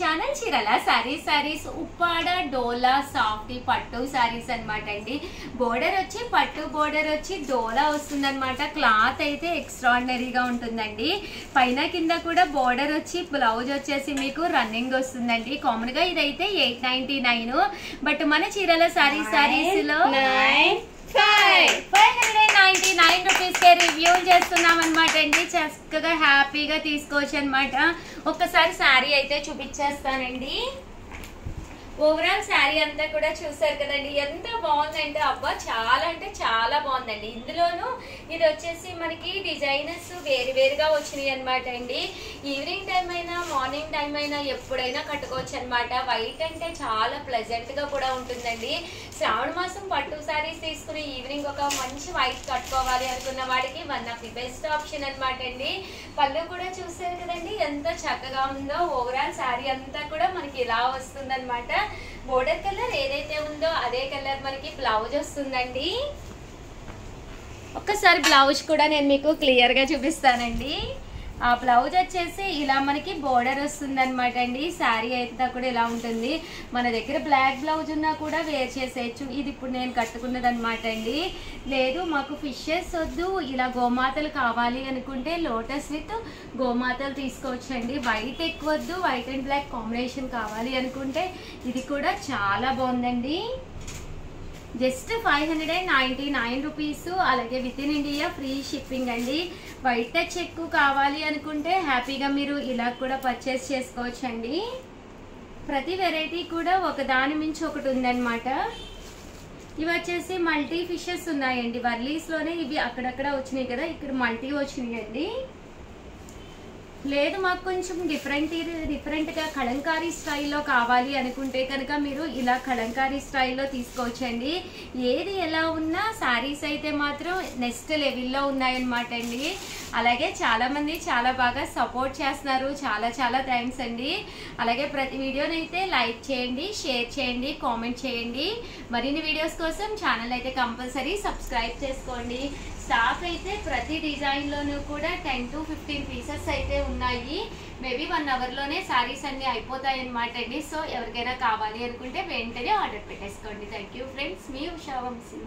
Channel చీరల సారీస్ ఉప్పాడ డోలా softy పట్టు సారీస్ అన్నమాట అండి. బోర్డర్ వచ్చి పట్టు బోర్డర్ వచ్చి డోలా వస్తుందన్నమాట. క్లాత్ అయితే ఎక్స్ట్రాడినరీగా ఉంటుందండి. పైన కింద కూడా బోర్డర్ వచ్చి బ్లౌజ్ వచ్చేసి మీకు రన్నింగ్ వస్తుందండి. కామన్ గా ఇదైతే 899, బట్ మన చీరల సారీస్ లో 599 రూపీస్ కే రివ్యూ చేస్తున్నాం అనమాట అండి. చక్కగా హ్యాపీగా తీసుకోవచ్చు అనమాట. ఒక్కసారి శారీ అయితే చూపించేస్తానండి. ఓవరాల్ శారీ అంతా కూడా చూసారు కదండి, ఎంత బాగుందంటే అబ్బా చాలా అంటే చాలా బాగుందండి. ఇందులోనూ ఇది వచ్చేసి మనకి డిజైనర్స్ వేరుగా వచ్చినాయి అనమాట అండి. ఈవినింగ్ టైం అయినా మార్నింగ్ టైం అయినా ఎప్పుడైనా కట్టుకోవచ్చు అనమాట. వైట్ అంటే చాలా ప్లెజెంట్ గా కూడా ఉంటుందండి. శ్రావణ మాసం పట్టు శారీస్ తీసుకుని ఈవినింగ్ ఒక మంచి వైట్ కట్టుకోవాలి అనుకున్న వాడికి one of the best option అనమాట అండి. పళ్ళు కూడా చూసారు కదండి ఎంత చక్కగా ఉందో. ఓవరాల్ శారీ అంతా కూడా మనకి ఇలా వస్తుంది అనమాట. బోర్డర్ కలర్ ఏదైతే ఉందో అదే కలర్ మనకి బ్లౌజ్ వస్తుందండి. ఒక్కసారి బ్లౌజ్ కూడా నేను మీకు క్లియర్ గా చూపిస్తానండి. ఆ బ్లౌజ్ వచ్చేసి ఇలా మనకి బోర్డర్ వస్తుంది అనమాట అండి. శారీ అయితే కూడా ఇలా ఉంటుంది. మన దగ్గర బ్లాక్ బ్లౌజ్ ఉన్నా కూడా వేర్ చేసేయచ్చు. ఇది ఇప్పుడు నేను కట్టుకున్నది అనమాట అండి. లేదు మాకు ఫిషెస్ వద్దు, ఇలా గోమాతలు కావాలి అనుకుంటే లోటస్ విత్ గోమాతలు తీసుకోవచ్చండి. వైట్ ఎక్కువ వద్దు, వైట్ అండ్ బ్లాక్ కాంబినేషన్ కావాలి అనుకుంటే ఇది కూడా చాలా బాగుందండి. Just 599 rupees. అలాగే within India free shipping అండి. వైట్ టచ్ ఎక్కువ కావాలి అనుకుంటే హ్యాపీగా మీరు ఇలా కూడా పర్చేస్ చేసుకోవచ్చండి. ప్రతి వెరైటీ కూడా ఒకదాని మించి ఒకటి ఉందన్నమాట. ఇవి వచ్చేసి మల్టీ ఫిషెస్ ఉన్నాయండి. వర్లీస్లోనే ఇవి అక్కడక్కడ వచ్చినాయి కదా, ఇక్కడ మల్టీ వచ్చినాయి అండి. లేదు మాకు కొంచెం డిఫరెంట్గా కలంకారీ స్టైల్లో కావాలి అనుకుంటే కనుక మీరు ఇలా కలంకారీ స్టైల్లో తీసుకోవచ్చండి. ఏది ఎలా ఉన్నా శారీస్ అయితే మాత్రం నెక్స్ట్ లెవెల్లో ఉన్నాయన్నమాట అండి. అలాగే చాలామంది చాలా బాగా సపోర్ట్ చేస్తున్నారు. చాలా థ్యాంక్స్ అండి. అలాగే ప్రతి వీడియోనైతే లైక్ చేయండి, షేర్ చేయండి, కామెంట్ చేయండి. మరిన్ని వీడియోస్ కోసం ఛానల్ అయితే కంపల్సరీ సబ్స్క్రైబ్ చేసుకోండి. స్టాక్ అయితే ప్రతి డిజైన్లోనూ కూడా 10 to 15 పీసెస్ అయితే ఉన్నాయి. మేబీ 1 అవర్లోనే శారీస్ అన్నీ అయిపోతాయి అనమాట అండి. సో ఎవరికైనా కావాలి అనుకుంటే వెంటనే ఆర్డర్ పెట్టేసుకోండి. థ్యాంక్ యూ ఫ్రెండ్స్, మీ ఉషా వంశీ.